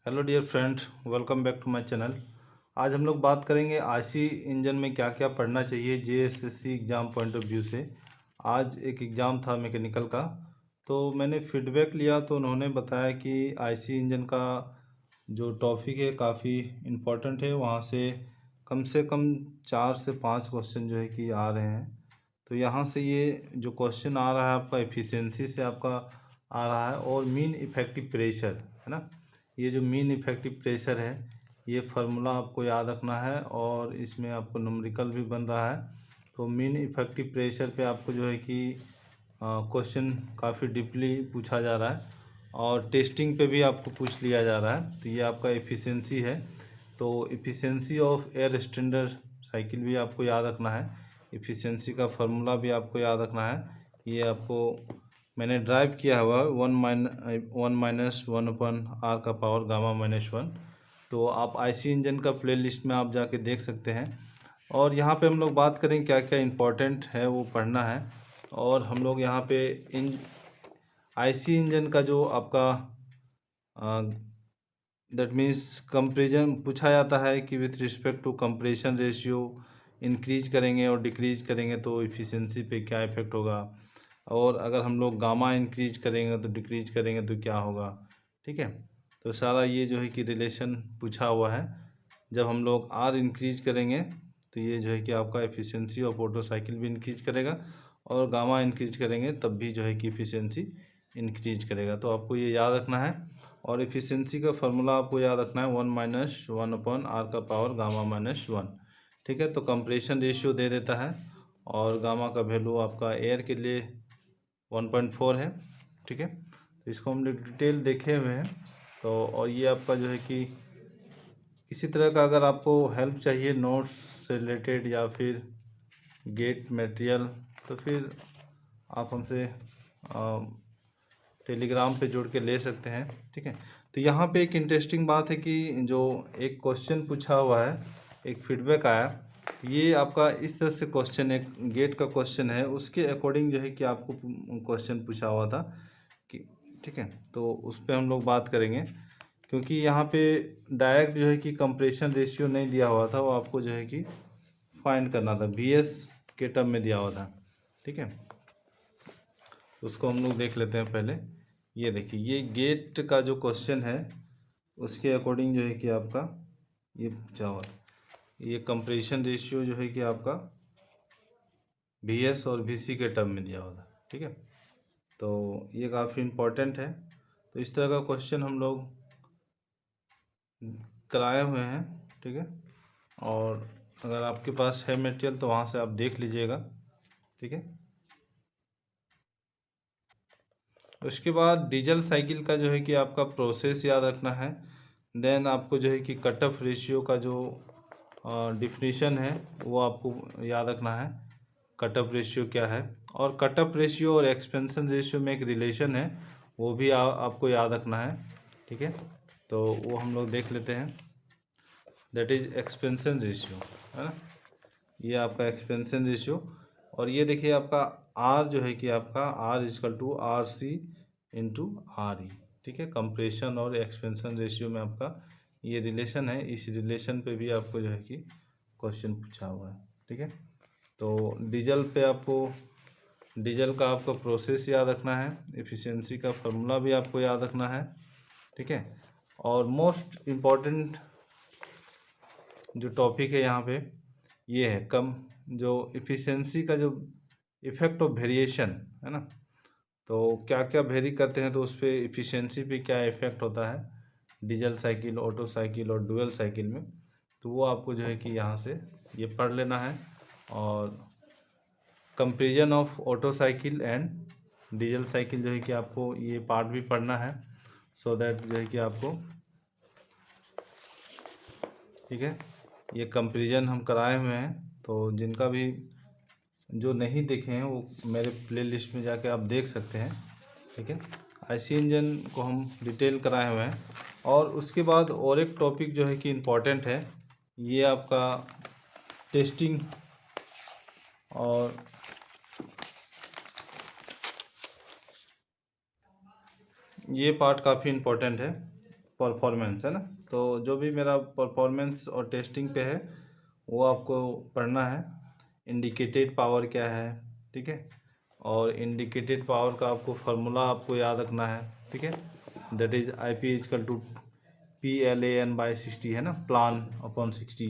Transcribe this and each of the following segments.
Hello dear friend, welcome back to my channel. आज हम लोग बात करेंगे आईसी इंजन में क्या क्या पढ़ना चाहिए JSSC exam point of view से। आज एक एग्ज़ाम था मैकेनिकल का, तो मैंने फीडबैक लिया तो उन्होंने बताया कि आईसी इंजन का जो टॉपिक है काफ़ी इम्पोर्टेंट है। वहाँ से कम 4 से 5 क्वेश्चन जो है कि आ रहे हैं। तो यहाँ से ये जो क्वेश्चन आ रहा है आपका एफिशिएंसी से आपका आ रहा है, और मीन इफेक्टिव प्रेशर है ना। ये जो मीन इफेक्टिव प्रेशर है, ये फार्मूला आपको याद रखना है, और इसमें आपको न्यूमेरिकल भी बन रहा है। तो मीन इफेक्टिव प्रेशर पे आपको जो है कि क्वेश्चन काफ़ी डीपली पूछा जा रहा है, और टेस्टिंग पे भी आपको पूछ लिया जा रहा है। तो ये आपका एफिशिएंसी है, तो efficiency of air standard cycle भी आपको याद रखना है। एफिशिएंसी का फार्मूला भी आपको याद रखना है। ये आपको मैंने ड्राइव किया हुआ 1 - 1/r का पावर गामा -1। तो आप आईसी इंजन का प्लेलिस्ट में आप जाके देख सकते हैं। और यहाँ पे हम लोग बात करें क्या क्या इम्पोर्टेंट है वो पढ़ना है। और हम लोग यहाँ पे इन आईसी इंजन का जो आपका दैट मीन्स कंपेरिजन पूछा जाता है कि with respect to compression ratio increase करेंगे और डिक्रीज करेंगे तो इफ़िशियंसी पे क्या इफ़ेक्ट होगा, और अगर हम लोग गामा इंक्रीज करेंगे तो डिक्रीज करेंगे तो क्या होगा। ठीक है, तो सारा ये जो है कि रिलेशन पूछा हुआ है। जब हम लोग आर इंक्रीज करेंगे तो ये जो है कि आपका एफिशिएंसी ऑफ मोटरसाइकिल भी इंक्रीज करेगा, और गामा इंक्रीज करेंगे तब भी जो है कि एफिशिएंसी इंक्रीज करेगा। तो आपको ये याद रखना है। और एफिशिएंसी का फार्मूला आपको याद रखना है 1 - 1/r का पावर गामा -1। ठीक है, तो कंप्रेशन रेशियो दे देता है, और गामा का वैल्यू आपका एयर के लिए 1.4 है। ठीक है, तो इसको हम डिटेल देखे हुए हैं। तो और ये आपका जो है कि किसी तरह का अगर आपको हेल्प चाहिए नोट्स से रिलेटेड या फिर गेट मटेरियल, तो फिर आप हमसे टेलीग्राम पे जुड़ के ले सकते हैं। ठीक है, तो यहाँ पे एक इंटरेस्टिंग बात है कि जो एक क्वेश्चन पूछा हुआ है, एक फीडबैक आया, ये आपका इस तरह से क्वेश्चन एक गेट का क्वेश्चन है, उसके अकॉर्डिंग जो है कि आपको क्वेश्चन पूछा हुआ था कि ठीक है, तो उस पर हम लोग बात करेंगे। क्योंकि यहाँ पे डायरेक्ट जो है कि कंप्रेशन रेशियो नहीं दिया हुआ था, वो आपको जो है कि फाइंड करना था, VS के टर्म में दिया हुआ था। ठीक है, उसको हम लोग देख लेते हैं पहले। ये देखिए, ये गेट का जो क्वेश्चन है उसके अकॉर्डिंग जो है कि आपका ये पूछा हुआ है। ये कंप्रेशन रेशियो जो है कि आपका VS और VC के टर्म में दिया हुआ था। ठीक है, तो ये काफ़ी इम्पोर्टेंट है। तो इस तरह का क्वेश्चन हम लोग कराए हुए हैं। ठीक है, और अगर आपके पास है मटेरियल तो वहाँ से आप देख लीजिएगा। ठीक है, उसके बाद डीजल साइकिल का जो है कि आपका प्रोसेस याद रखना है। देन आपको जो है कि कट ऑफ रेशियो का जो डिफिनीशन है वो आपको याद रखना है, कट ऑफ रेशियो क्या है। और कट ऑफ रेशियो और एक्सपेंशन रेशियो में एक रिलेशन है, वो भी आपको याद रखना है। ठीक है, तो वो हम लोग देख लेते हैं। दैट इज एक्सपेंशन रेशियो, है ना, ये आपका एक्सपेंशन रेशियो। और ये देखिए आपका आर जो है कि आपका R = RC × RE। ठीक है, कंप्रेशन और एक्सपेंशन रेशियो में आपका ये रिलेशन है। इस रिलेशन पे भी आपको जो है कि क्वेश्चन पूछा हुआ है। ठीक है, तो डीजल का आपका प्रोसेस याद रखना है, एफिशिएंसी का फार्मूला भी आपको याद रखना है। ठीक है, और मोस्ट इम्पॉर्टेंट जो टॉपिक है यहाँ पे ये है कम जो एफिशिएंसी का जो इफेक्ट ऑफ वेरिएशन है ना, तो क्या क्या वेरी करते हैं तो उस पर एफिशिएंसी पे क्या इफेक्ट होता है डीजल साइकिल, ऑटो साइकिल और डुअल साइकिल में। तो वो आपको जो है कि यहाँ से ये पढ़ लेना है। और comparison of auto cycle and diesel cycle जो है कि आपको ये पार्ट भी पढ़ना है, सो दैट जो है कि आपको ठीक है, ये कंपेरिजन हम कराए हुए हैं। तो जिनका भी जो नहीं देखे हैं वो मेरे प्लेलिस्ट में जाके आप देख सकते हैं। ठीक है, आईसी इंजन को हम डिटेल कराए हुए हैं। और उसके बाद और एक टॉपिक जो है कि इम्पोर्टेंट है, ये आपका टेस्टिंग, और ये पार्ट काफ़ी इम्पोर्टेंट है। परफॉर्मेंस है ना। तो जो भी मेरा परफॉर्मेंस और टेस्टिंग पे है वो आपको पढ़ना है। इंडिकेटेड पावर क्या है, ठीक है, और इंडिकेटेड पावर का आपको फार्मूला आपको याद रखना है, ठीक है। That is IP equal to PLAN/60 है ना, प्लान अपॉन 60,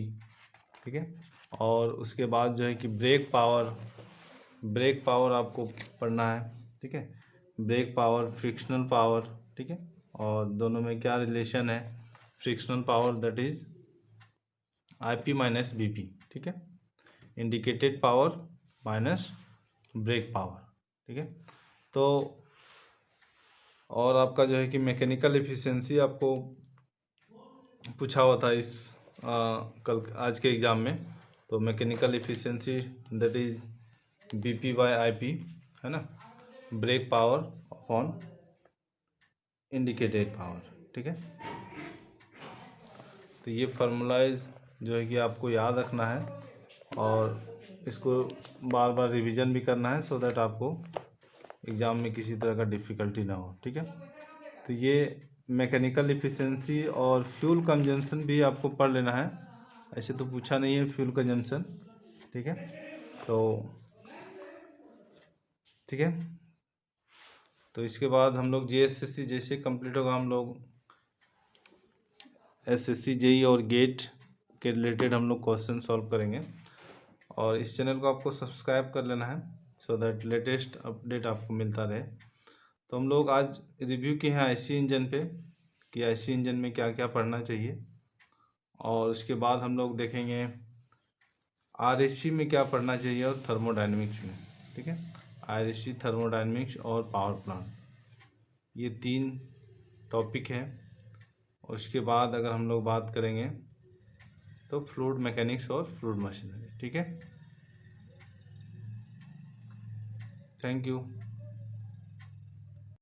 ठीक है। और उसके बाद जो है कि ब्रेक पावर आपको पढ़ना है, ठीक है। ब्रेक पावर, फ्रिक्शनल पावर, ठीक है, और दोनों में क्या रिलेशन है। Frictional power that is IP minus BP, ठीक है। Indicated power minus brake power, ठीक है। तो और आपका जो है कि मैकेनिकल एफिशिएंसी आपको पूछा हुआ था इस कल आज के एग्ज़ाम में। तो mechanical efficiency that is BP/IP है ना, brake power upon indicated power, ठीक है। तो ये फार्मूलाइज जो है कि आपको याद रखना है और इसको बार बार रिवीजन भी करना है सो दैट आपको एग्ज़ाम में किसी तरह का डिफ़िकल्टी ना हो, ठीक है। तो ये मैकेनिकल एफिशिएंसी और फ्यूल कंजम्पशन भी आपको पढ़ लेना है। ऐसे तो पूछा नहीं है फ्यूल कंजम्पशन, ठीक है। तो ठीक है, तो इसके बाद हम लोग JSSC जैसे कंप्लीट होगा हम लोग SSC JEE और गेट के रिलेटेड हम लोग क्वेश्चन सॉल्व करेंगे। और इस चैनल को आपको सब्सक्राइब कर लेना है सो दैट लेटेस्ट अपडेट आपको मिलता रहे। तो हम लोग आज रिव्यू किए हैं IC इंजन पे कि IC इंजन में क्या क्या पढ़ना चाहिए, और उसके बाद हम लोग देखेंगे RAC में क्या पढ़ना चाहिए और थर्मोडायनेमिक्स में, ठीक है। RAC, थर्मोडायनेमिक्स और पावर प्लांट, ये 3 टॉपिक हैं। उसके बाद अगर हम लोग बात करेंगे तो फ्लूइड मैकेनिक्स और फ्लूइड मशीनरी, ठीक है। Thank you.